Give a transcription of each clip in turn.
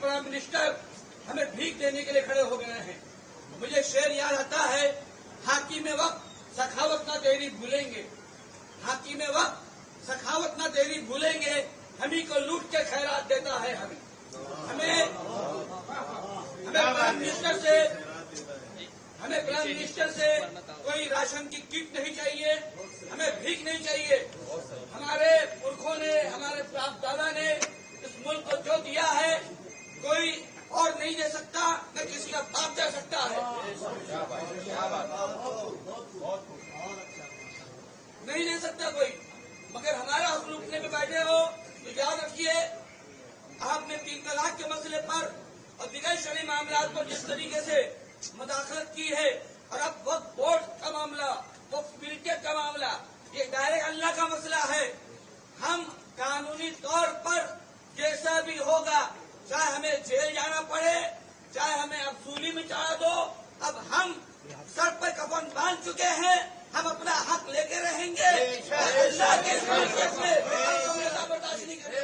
Prime minister हमें भीख देने के लिए खड़े हो गए हैं। मुझे शेर याद आता है, हाकी में वक्त सखावत ना तेरी भूलेंगे, हाकी में वक्त सखावत ना तेरी भूलेंगे, हम ही को लूट के खैरात देता है हमें प्राइम मिनिस्टर से कोई राशन की किट नहीं चाहिए, हमें भीख नहीं चाहिए। हमारे पुरखों ने, हमारे बाप दादा ने इस मुल्क को जो दिया है कोई और नहीं दे सकता, न किसी का बाप दे सकता है। नहीं दे सकता कोई, मगर हमारा हक लूटने में बैठे हो तो याद रखिए, आपने 3 तलाक के मसले पर और दिगर शरई मामला पर जिस तरीके से मुदाखलत की है, और अब वक्फ बोर्ड का मामला, वक्फ मिल्कियत का मामला, ये डायरेक्ट अल्लाह का मसला है। हम कानूनी तौर पर जैसा भी होगा, चाहे हमें जेल जाना पड़े, चाहे हमें अफसूली में चढ़ा दो, अब हम सर पर कफन बांध चुके हैं, हम अपना हक लेके रहेंगे। अल्लाह के शरीयत में बर्दाश्त नहीं करेंगे।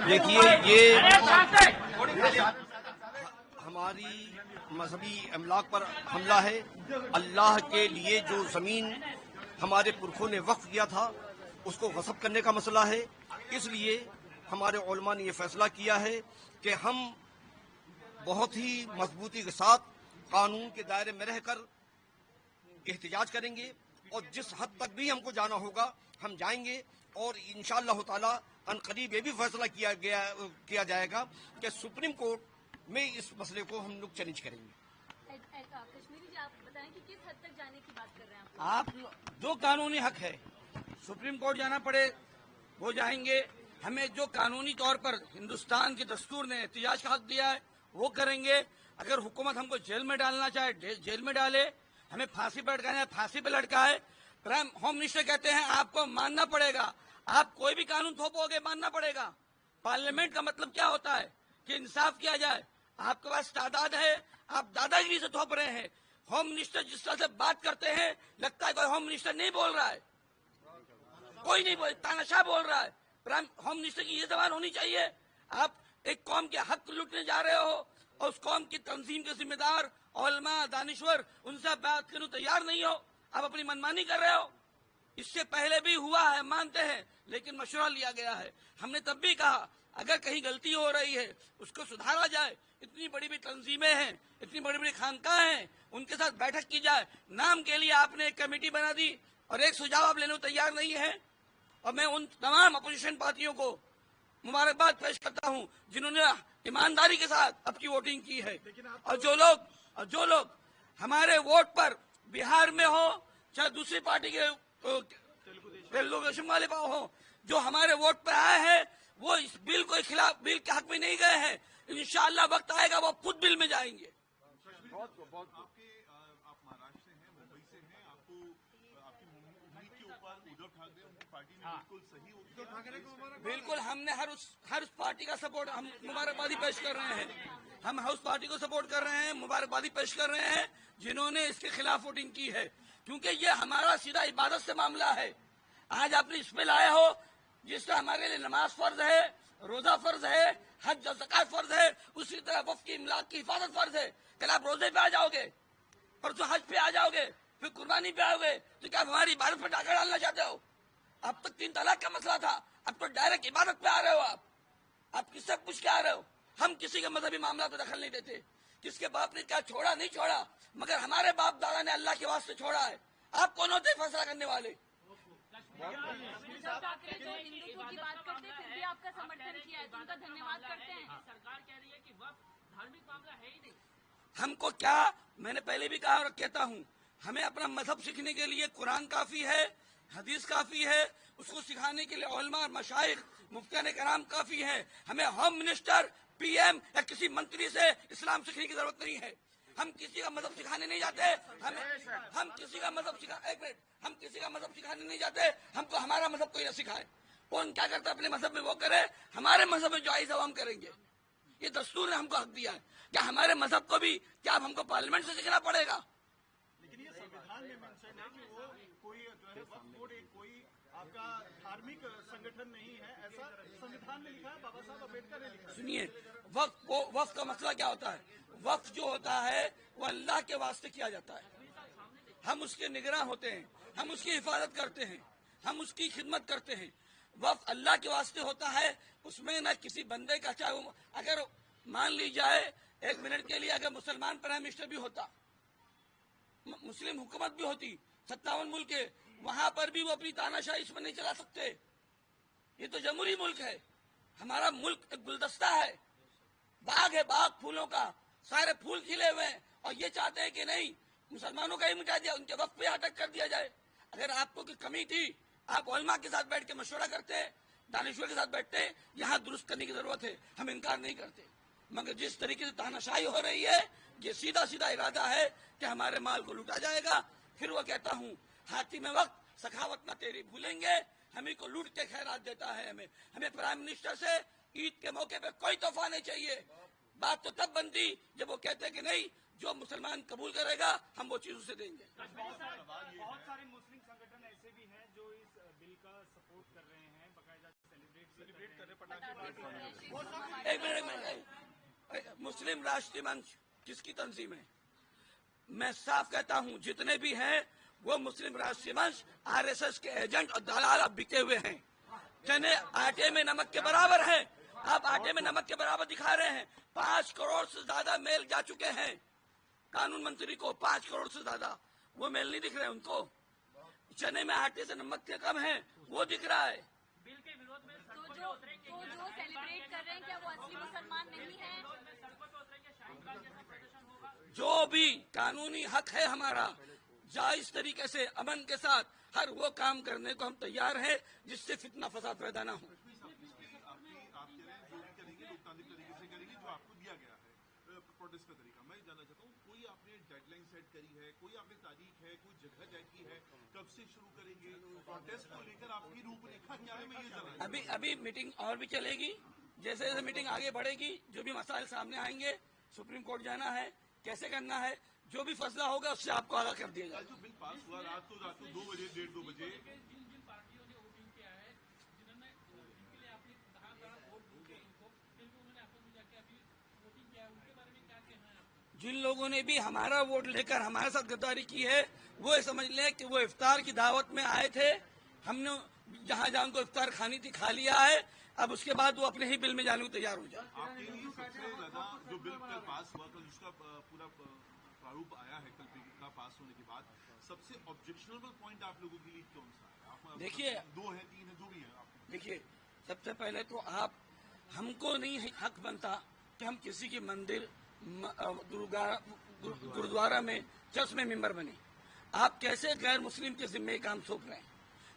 देखिए, ये हमारी मजहबी अमलाक पर हमला है। अल्लाह के लिए जो ज़मीन हमारे पुरखों ने वक्फ किया था उसको गस्ब करने का मसला है। इसलिए हमारे उलमा ने ये फैसला किया है कि हम बहुत ही मजबूती के साथ कानून के दायरे में रहकर एहतजाज करेंगे, और जिस हद तक भी हमको जाना होगा हम जाएंगे। और इंशाअल्लाह ताला अनकरीब ये भी फैसला किया जाएगा कि सुप्रीम कोर्ट में इस मसले को हम लोग चैलेंज करेंगे। कश्मीरी जी, आप बताएं कि किस हद तक जाने की बात कर रहे हैं आप जो कानूनी हक है, सुप्रीम कोर्ट जाना पड़े वो जाएंगे। हमें जो कानूनी तौर पर हिंदुस्तान के दस्तूर ने एहतजाज का हक दिया है वो करेंगे। अगर हुकूमत हमको जेल में डालना चाहे जेल में डाले, हमें फांसी पर लटकाना है फांसी पर लटकाए। प्राइम होम मिनिस्टर कहते हैं आपको मानना पड़ेगा, आप कोई भी कानून थोपोगे मानना पड़ेगा। पार्लियामेंट का मतलब क्या होता है कि इंसाफ किया जाए। आपके पास तादाद है, आप दादागिरी से थोप रहे हैं। होम मिनिस्टर जिस तरह से बात करते हैं, लगता है कोई होम मिनिस्टर नहीं बोल रहा है, कोई नहीं बोल, तानाशाह बोल रहा है। प्राइम होम मिनिस्टर की ये जबान होनी चाहिए। आप एक कौम के हक लूटने जा रहे हो और उस कौम की तंजीम के जिम्मेदार उलमा दानिश्वर उनसे बात करने तैयार नहीं हो, आप अपनी मनमानी कर रहे हो। इससे पहले भी हुआ है, मानते हैं, लेकिन मशवरा लिया गया है। हमने तब भी कहा अगर कहीं गलती हो रही है उसको सुधारा जाए। इतनी बड़ी बड़ी तंजीमें हैं, इतनी बड़ी बड़ी खानकाह हैं, उनके साथ बैठक की जाए। नाम के लिए आपने एक कमेटी बना दी और एक सुझाव आप लेने को तैयार नहीं है। और मैं उन तमाम अपोजिशन पार्टियों को मुबारकबाद पेश करता हूं जिन्होंने ईमानदारी के साथ अपनी वोटिंग की है। और जो लोग हमारे वोट पर बिहार में हो चाहे दूसरी पार्टी के तेलुगु देशम वाले हो, जो हमारे वोट पर आए हैं वो इस बिल के खिलाफ, बिल के हक में नहीं गए हैं। इंशाअल्लाह वक्त आएगा वो खुद बिल में जाएंगे। आप महाराष्ट्र से हैं, मुंबई से हैं, आपको आपकी उम्मीद के ऊपर उद्धव ठाकरे उनकी पार्टी ने बिल्कुल सही बिल्कुल हमने हर उस पार्टी का सपोर्ट, हम मुबारकबादी पेश कर रहे हैं। हम हाउस पार्टी को सपोर्ट कर रहे हैं, मुबारकबादी पेश कर रहे हैं जिन्होंने इसके खिलाफ वोटिंग की है, क्योंकि ये हमारा सीधा इबादत से मामला है। आज आपने इस पे लाए हो जिससे हमारे लिए नमाज फर्ज है, रोजा फर्ज है, हज और ज़कात फर्ज है, उसी तरह वफ़ की इमलाक की हिफाजत फर्ज है। कल आप रोजे पे आ जाओगे, परसों हज पे आ जाओगे, फिर कुर्बानी पे आओगे, तो क्या हमारी इबादत पर डाका डालना चाहते हो? अब तक 3 तलाक का मसला था, अब तो डायरेक्ट इबादत पे आ रहे हो। आप किससे पूछ के आ रहे हो? हम किसी के मजहबी मामला पे दखल नहीं देते। किसके बाप ने क्या छोड़ा नहीं छोड़ा, मगर हमारे बाप दादा ने अल्लाह के वास्ते छोड़ा है। आप कौन होते फैसला करने वाले? उद्धव ठाकरे जो हिंदुत्व की बात करते हैं फिर भी आपका समर्थन किया है तो उनका धन्यवाद करते हैं। सरकार कह रही है कि वक्फ धार्मिक मामला है ही नहीं। हमको क्या, मैंने पहले भी कहा और कहता हूँ, हमें अपना मजहब सीखने के लिए कुरान काफी है, हदीस काफी है, उसको सिखाने के लिए उलमा और मशाइख मुफ्तियान कराम काफी है। हमें होम मिनिस्टर, पीएम या किसी मंत्री से इस्लाम सीखने की जरूरत नहीं है। हम किसी का मजहब सिखाने नहीं जाते, हम किसी का मजहब हम किसी का मजहब सिखाने नहीं जाते। हमको हमारा मजहब कोई न सिखाए। कौन क्या करता है अपने मजहब में वो करे, हमारे मजहब में जो आइज हम करेंगे। ये दस्तूर ने हमको हक दिया है। क्या हमारे मजहब को भी क्या हमको पार्लियामेंट से सीखना पड़ेगा? लेकिन ये संविधान में मेंशन है कि वो कोई जो है वक्फ बोर्ड कोई आपका धार्मिक संगठन नहीं है, ऐसा संविधान में लिखा है, बाबा साहब अम्बेडकर ने लिखा है। सुनिए, वक्फ का मसला क्या होता है? वक्फ जो होता है वो अल्लाह के वास्ते किया जाता है। हम उसके निगरान होते हैं, हम उसकी हिफाजत करते हैं, हम उसकी खिदमत करते हैं। वक्फ अल्लाह के वास्ते होता है, उसमें न किसी बंदे का, चाहे वो अगर मान ली जाए 1 मिनट के लिए अगर मुसलमान प्राइम मिनिस्टर भी होता, मुस्लिम हुकूमत भी होती 57 मुल्क है, वहां पर भी वो अपनी तानाशाही इसमें नहीं चला सकते। ये तो जमहूरी मुल्क है। हमारा मुल्क एक गुलदस्ता है, बाग है, बाग फूलों का, सारे फूल खिले हुए हैं, और ये चाहते हैं कि नहीं मुसलमानों का ही मिटा दिया, उनके वक्त पे अटक कर दिया जाए। अगर आपको कोई कमी थी, आप उलमा के साथ बैठ के मशवरा करते, दानिश्वर के साथ बैठते, यहाँ दुरुस्त करने की जरूरत है, हम इनकार नहीं करते। मगर जिस तरीके से तानाशाही हो रही है, ये सीधा सीधा इरादा है कि हमारे माल को लूटा जाएगा। फिर वो कहता हूँ, हाथी में वक्त सखावत न तेरी भूलेंगे, हमें को लूट के खैरात देता है। हमें प्राइम मिनिस्टर से ईद के मौके पे कोई तोहफा नहीं चाहिए। बात तो तब बनती जब वो कहते हैं कि नहीं, जो मुसलमान कबूल करेगा हम वो चीज उसे देंगे। बहुत सारे मुस्लिम संगठन ऐसे भी हैं जो इस बिल का सपोर्ट कर रहे हैं, बाकायदा सेलिब्रेट कर रहे पटाखे। एक मिनट, मुस्लिम राष्ट्रीय मंच किसकी तंजीम है? मैं साफ कहता हूँ, जितने भी हैं वो मुस्लिम राष्ट्रीय मंच आरएसएस के एजेंट और दलाल अब बिके हुए हैं। चने आटे में नमक के बराबर है। आप आटे में नमक के बराबर दिखा रहे हैं। 5 करोड़ से ज्यादा मेल जा चुके हैं कानून मंत्री को, 5 करोड़ से ज्यादा। वो मेल नहीं दिख रहे उनको। चने में आटे से नमक के कम है, वो दिख रहा है। बिल के विरोध में तो जो सेलिब्रेट कर रहे हैं क्या वो असली मुसलमान नहीं है? सड़कों पर उतरेंगे, शाहीन बाग जैसा प्रदर्शन होगा। जो भी कानूनी हक है हमारा, जायज तरीके से अमन के साथ हर वो काम करने को हम तैयार हैं जिससे फितना फसाद पैदा ना हो। आप कह रहे हैं जो भी करेंगे लोकतांत्रिक तरीके से करेंगे, जो आपको दिया गया है प्रोटेस्ट का तरीका। मैं जानना चाहता हूँ, कोई आपने डेडलाइन सेट करी है, कोई आपने तारीख है, कोई जगह तय की है, कब से शुरू करेंगे प्रोटेस्ट को लेकर? आपकी रूपरेखा क्या है, मैं ये जानना। अभी मीटिंग और भी चलेगी। जैसे जैसे मीटिंग आगे बढ़ेगी, जो भी मसाइल सामने आएंगे, सुप्रीम कोर्ट जाना है, कैसे करना है, जो भी फैसला होगा उससे आपको आगाह कर दिया जाएगा। जो बिल पास हुआ रात को 2 बजे, 1:30-2 बजे, जिन पार्टियों ने वोटिंग किया है, जिनके लिए आपने कहा था वोट दूंगे इनको, फिर भी उन्होंने आपस में जाके अभी वोटिंग किया है, उनके बारे में क्या कहना है आपका? जिन लोगों ने भी हमारा वोट लेकर हमारे साथ गद्दारी की है, वो ये समझ लें कि वो इफ्तार की दावत में आए थे। हमने जहाँ जहाँ उनको इफ्तार खानी थी खा लिया है। अब उसके बाद वो अपने ही बिल में जाने को तैयार हो जाए। आपके लिए सबसे ज्यादा जो बिल कल पास हुआ, कल उसका पूरा प्रारूप आया है, कल बिल का पास होने के बाद सबसे ऑब्जेक्शनेबल पॉइंट आप लोगों के लिए कौन सा है? देखिए, 2 है, 3 है, जो भी है। देखिए, सबसे पहले तो आप, हमको नहीं हक बनता कि हम किसी के मंदिर, गुरुद्वारा में, चर्च में मेंबर बने। आप कैसे गैर मुस्लिम के जिम्मे काम सौंप रहे हैं?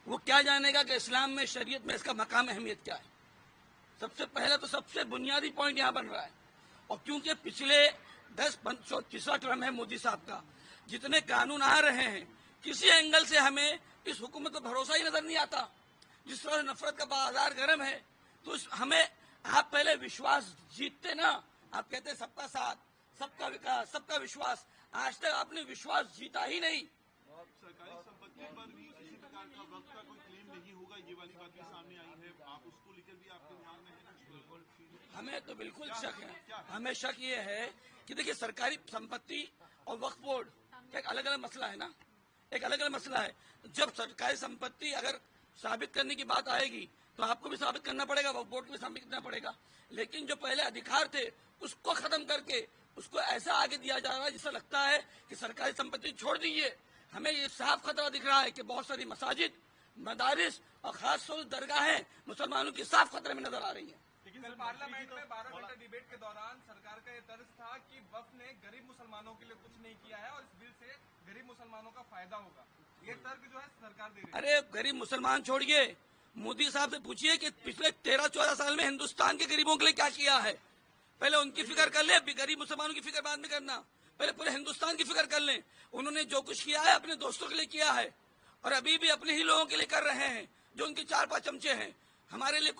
वो क्या जानेगा कि इस्लाम में, शरीयत में इसका मकाम अहमियत क्या है? सबसे पहले तो सबसे बुनियादी पॉइंट यहाँ बन रहा है। और क्योंकि पिछले 10-15 टर्म है मोदी साहब का, जितने कानून आ रहे हैं, किसी एंगल से हमें इस हुकूमत पर भरोसा ही नजर नहीं आता। जिस तरह नफरत का बाजार गर्म है, तो हमें आप पहले विश्वास जीतते ना। आप कहते हैं सबका साथ, सबका विकास, सबका विश्वास। आज तक आपने विश्वास जीता ही नहीं। सरकारी संपत्ति पर भी किसी प्रकार का वक्त का कोई क्लेम नहीं होगा, ये वाली बात भी सामने आई है। आप उसको लेकर भी आपके ध्यान में है? हमें तो बिल्कुल शक है। हमें शक ये है कि देखिए, सरकारी संपत्ति और वक्फ बोर्ड एक अलग अलग मसला है ना, एक अलग अलग मसला है। जब सरकारी संपत्ति अगर साबित करने की बात आएगी तो आपको भी साबित करना पड़ेगा, वक्फ बोर्ड को भी साबित करना पड़ेगा। लेकिन जो पहले अधिकार थे उसको खत्म करके उसको ऐसा आगे दिया जा रहा है जिससे लगता है कि सरकारी संपत्ति छोड़ दीजिए। हमें ये साफ खतरा दिख रहा है कि बहुत सारी मसाजिद मदारिस और खास तौर दरगाहें मुसलमानों की साफ खतरे में नजर आ रही हैं। कल पार्लियामेंट में 12 घंटे डिबेट के दौरान सरकार का ये तर्ज था कि वक्फ ने गरीब मुसलमानों के लिए कुछ नहीं किया है और इस बिल से गरीब मुसलमानों का फायदा होगा। ये तर्क जो है सरकार दे रही है। अरे गरीब मुसलमान छोड़िए, मोदी साहब से पूछिए कि पिछले 13-14 साल में हिंदुस्तान के गरीबों के लिए क्या किया है। पहले उनकी फिक्र कर ले, गरीब मुसलमानों की फिक्र बाद में करना। पहले पूरे हिंदुस्तान की फिक्र कर लें। उन्होंने जो कुछ किया है अपने दोस्तों के लिए किया है और अभी भी अपने ही लोगों के लिए कर रहे हैं जो उनके 4-5 चमचे हैं। हमारे लिए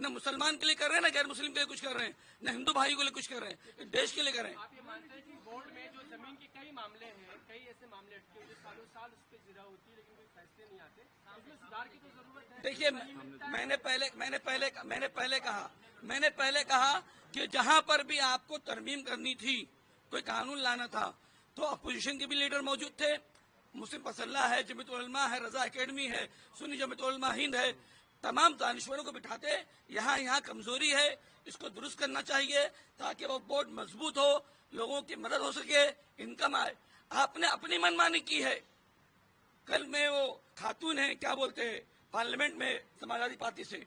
न मुसलमान के लिए कर रहे हैं, न गैर मुस्लिम के लिए कुछ कर रहे हैं, न हिंदू भाइयों के लिए कुछ कर रहे हैं, देश के लिए कर रहे हैं। आप ये मानते हैं कि बोर्ड में जो जमीन के कई मामले हैं, कई ऐसे मामले अटके हुए सालों साल उस पर जिरा होती है लेकिन कोई फैसले नहीं आते, इसमें सुधार की तो जरूरत है। देखिए, मैंने पहले कहा कि जहां पर भी आपको तरमीम करनी थी, कोई कानून लाना था, तो अपोजिशन के भी लीडर मौजूद थे। मुस्लिम पसल्ला है, जमीयत उलमा है, रजा एकेडमी है, सुन्नी जमीयत उलमा हिंद है, तमाम दानिश्वरों को बिठाते यहाँ कमजोरी है, इसको दुरुस्त करना चाहिए ताकि वो बोर्ड मजबूत हो, लोगों की मदद हो सके, इनकम आए। आपने अपनी मनमानी की है। कल में वो खातून है, क्या बोलते हैं, पार्लियामेंट में समाजवादी पार्टी से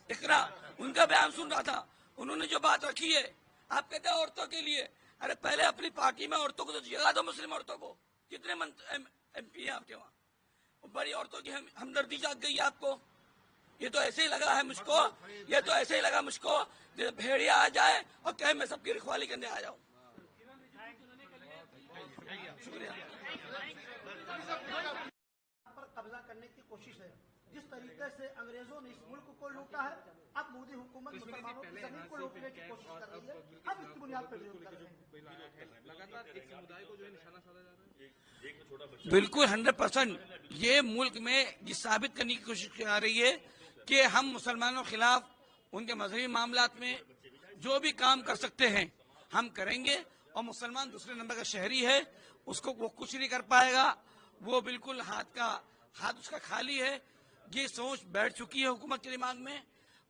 इकरा, उनका बयान सुन रहा था। उन्होंने जो बात रखी है, आप कहते हैं औरतों के लिए, अरे पहले अपनी पार्टी में औरतों को तो जगा दो, मुस्लिम औरतों को। कितने MP है आपके वहाँ? बड़ी औरतों की हमदर्दी जाग गई आपको। ये तो ऐसे ही लगा है मुझको, ये तो ऐसे ही लगा मुझको जैसे भेड़िया आ जाए और कहे मैं सबकी रखवाली करने आ जाऊं। शुक्रिया। पर कब्जा करने की कोशिश है। जिस तरीके से अंग्रेजों ने इस मुल्क को लूटा है, अब मोदी हुकूमत मुसलमानों की जमीन को लूटने की कोशिश कर रही है। अब इसकी बुनियाद पर विरोध कर रहे हैं। लगातार एक समुदाय को जो है निशाना साधा जा रहा है। बिल्कुल 100% ये मुल्क में ये साबित करने की कोशिश की जा रही है कि हम मुसलमानों के खिलाफ उनके मजहबी मामलात में जो भी काम कर सकते हैं हम करेंगे। और मुसलमान दूसरे नंबर का शहरी है, उसको वो कुछ नहीं कर पाएगा। वो बिल्कुल हाथ उसका खाली है। ये सोच बैठ चुकी है हुकूमत के दिमाग में।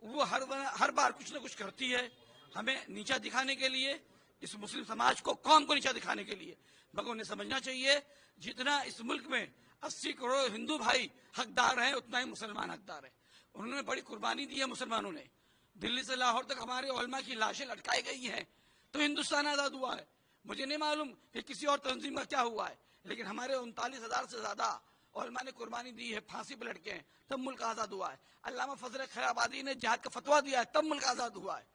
वो हर बार कुछ न कुछ करती है हमें नीचा दिखाने के लिए, इस मुस्लिम समाज को, कौम को नीचा दिखाने के लिए। मगर उन्हें समझना चाहिए जितना इस मुल्क में 80 करोड़ हिंदू भाई हकदार हैं, उतना ही मुसलमान हकदार है। उन्होंने बड़ी कुर्बानी दी है मुसलमानों ने। दिल्ली से लाहौर तक हमारे उलमा की लाशें लटकाई गई हैं तो हिंदुस्तान आजाद हुआ है। मुझे नहीं मालूम कि किसी और तंजीम का क्या हुआ है, लेकिन हमारे 39,000 से ज्यादा उलमा ने कुर्बानी दी है, फांसी पर लटके हैं, तब मुल्क आजाद हुआ है। अल्लामा फजल खैराबादी ने जिहाद का फतवा दिया है, तब मुल्क आजाद हुआ है।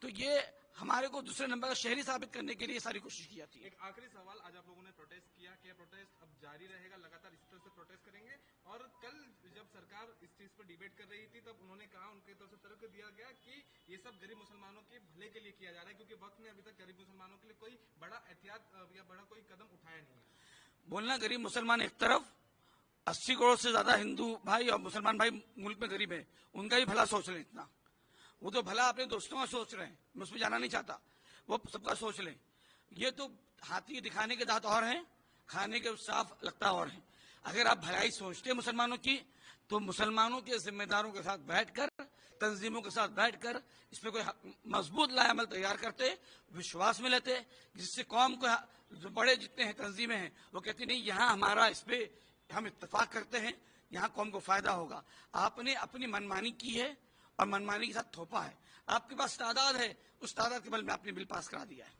तो ये हमारे को दूसरे नंबर का शहरी साबित करने के लिए सारी कोशिश की जाती है। एक आखिरी सवाल, आज आप लोगों ने प्रोटेस्ट किया, क्या प्रोटेस्ट अब जारी रहेगा, लगातार इस तरह से प्रोटेस्ट करेंगे? और कल जब सरकार इस चीज पर डिबेट कर रही थी तब उन्होंने कहा, उनकी तरफ से तर्क दिया गया कि ये सब गरीब मुसलमानों के भले के लिए किया जा रहा है क्योंकि वक्त ने अभी तक गरीब मुसलमानों के लिए कोई बड़ा एहतियात या बड़ा कोई कदम उठाया नहीं है। बोलना गरीब मुसलमान एक तरफ, 80 करोड़ से ज्यादा हिंदू भाई और मुसलमान भाई मुल्क में गरीब है, उनका भी भला सोच लें। इतना वो तो भला अपने दोस्तों का सोच रहे हैं, मैं उसमें जाना नहीं चाहता, वो सबका सोच लें। ये तो हाथी दिखाने के दांत और हैं, खाने के साफ लगता और है। अगर आप भलाई सोचते हैं मुसलमानों की, तो मुसलमानों के जिम्मेदारों के साथ बैठकर, तंजीमों के साथ बैठकर इस पे कोई मजबूत लाएअमल तैयार करते, विश्वास में लेते, जिससे कौम को, जो बड़े जितने हैं तंजीमें हैं, वो कहती नहीं यहाँ हमारा इस पे हम इत्तेफाक करते हैं, यहाँ कौम को फायदा होगा। आपने अपनी मनमानी की है और मनमानी के साथ थोपा है। आपके पास तादाद है, उस तादाद के बल में आपने बिल पास करा दिया है।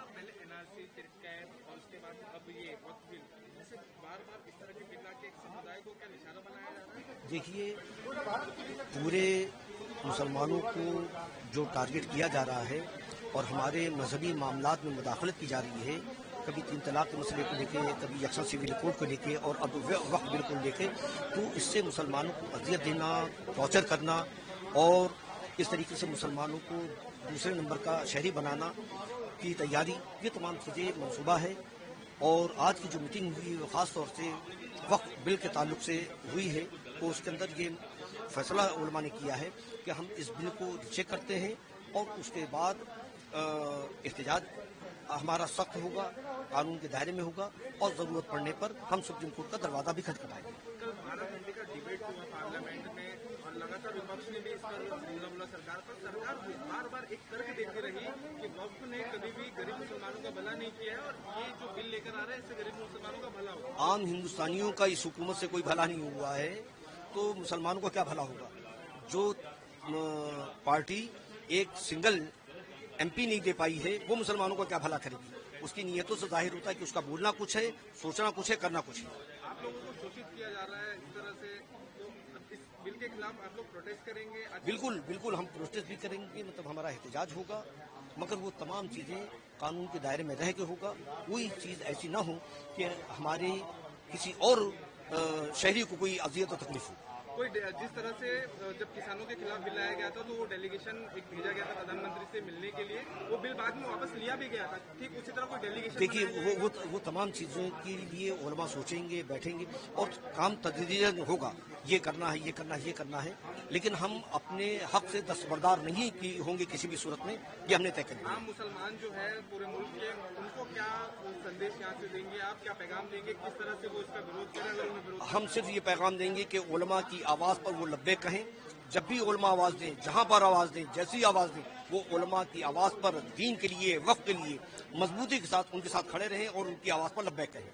पहले NRC, फिर कैब और उसके बाद अब ये वक्त बिल, जैसे बार-बार इस तरह के बिल लाके एक समुदाय को क्या निशाना बनाया जा रहा है? देखिए, पूरे मुसलमानों को जो टारगेट किया जा रहा है और हमारे मजहबी मामलात में मुदाखलत की जा रही है, कभी 3 तलाक के मसले को लेके, कभी यकसा सिविल कोड को लेके और अब वक्त बिल को लेके, तो इससे मुसलमानों को अजियत देना, टॉर्चर करना और इस तरीके से मुसलमानों को दूसरे नंबर का शहरी बनाना की तैयारी, ये तमाम चीज़ें मनसूबा है। और आज की जो मीटिंग हुई वो ख़ास तौर से वक्त बिल के ताल्लुक से हुई है, तो उसके अंदर ये फैसला उलमा ने किया है कि हम इस बिल को चेक करते हैं और उसके बाद एहतजाज हमारा सख्त होगा, कानून के दायरे में होगा और ज़रूरत पड़ने पर हम सुप्रीम कोर्ट का दरवाज़ा भी खटखटाएंगे। कल 12 घंटे का डिबेट हुआ पार्लियामेंट में और लगातार विपक्ष ने भी इस पर हमला बोला सरकार पर। सरकार बार-बार एक तर्क देती रही कि वक्त ने कभी भी गरीब मुसलमानों का भला नहीं किया है और ये जो बिल लेकर आ रहे हैं है इससे गरीब मुसलमानों का भला होगा? आम हिंदुस्तानियों का इस हुकूमत से कोई भला नहीं हुआ है, तो मुसलमानों का क्या भला होगा? जो पार्टी एक सिंगल एमपी नहीं दे पाई है, वो मुसलमानों को क्या भला करेगी? उसकी नीयतों से जाहिर होता है कि उसका बोलना कुछ है, सोचना कुछ है, करना कुछ है। आप लोगों को शोषित किया जा रहा है इस तरह से, तो इस बिल के खिलाफ आप लोग प्रोटेस्ट करेंगे? बिल्कुल बिल्कुल हम प्रोटेस्ट भी करेंगे, मतलब हमारा एहतजाज होगा, मगर वो तमाम चीज़ें कानून के दायरे में रह के होगा। कोई चीज़ ऐसी ना हो कि हमारे किसी और शहरी को कोई अजियत और तकलीफ हो। कोई जिस तरह से जब किसानों के खिलाफ बिल लाया गया था तो वो डेलीगेशन एक भेजा गया था प्रधानमंत्री से मिलने के लिए, वो बिल बाद में वापस लिया भी गया था, ठीक उसी तरह कोई डेलीगेशन? देखिए वो तमाम चीज़ों के लिए उलमा सोचेंगे, बैठेंगे और काम तदरीजन होगा, ये करना है, ये करना है, ये करना है, लेकिन हम अपने हक से दस्तबरदार नहीं कि होंगे किसी भी सूरत में, ये हमने तय कर दिया। आम मुसलमान जो है पूरे मुल्क के, उनको क्या संदेश यहाँ से देंगे आप, क्या पैगाम देंगे, किस तरह से वो इसका विरोध करें? अगर उन्हें विरोध, हम सिर्फ ये पैगाम देंगे कि उलमा की आवाज़ पर वो लब्बैक कहें। जब भी उलमा आवाज़ दें, जहाँ पर आवाज़ दें, जैसी आवाज़ दें, वो उलमा की आवाज़ पर दीन के लिए, वक़्फ़ के लिए मजबूती के साथ उनके साथ खड़े रहें और उनकी आवाज़ पर लब्बैक कहें।